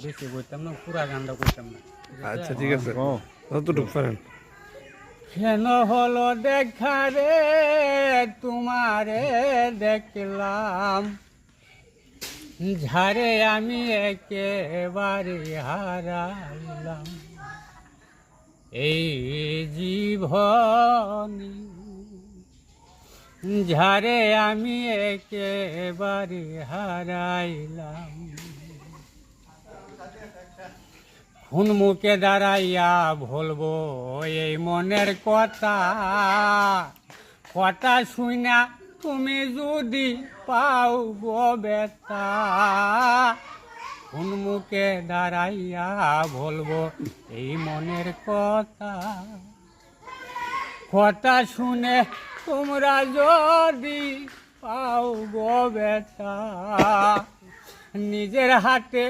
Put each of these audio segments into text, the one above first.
বেশি বলতাম না, পুরা গানটা করতাম না। আচ্ছা ঠিক আছে, যতটুকু পারেন। কেন হলো দেখা রে তোমারে দেখলাম, ঝারে আমি একেবারে হারাইলাম। এই জীবনী ঝারে আমি একেবারে হারাইলাম। কোন মুখে দাঁড়াইয়া বলবো এই মনের কথা, কথা শুনা তুমি যদি পাও গো ব্যথা। কোন মুখে দাঁড়াইয়া বলবো এই মনের কথা, কথা শুনে তোমরা যদি পাও গো ব্যথা। নিজের হাতে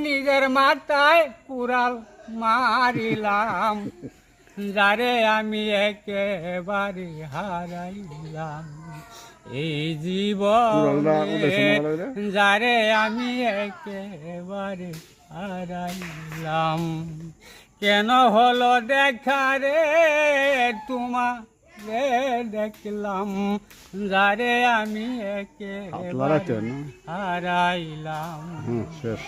নিজের মাথায় কুড়াল মারিলাম, যারে আমি একেবারে হারাইলাম। এই জীবনে যারে আমি একেবারে হারাইলাম। কেন হলো দেখা রে তোমারে দেখলাম, যারে আমি একেবারে হারাইলাম। শেষ।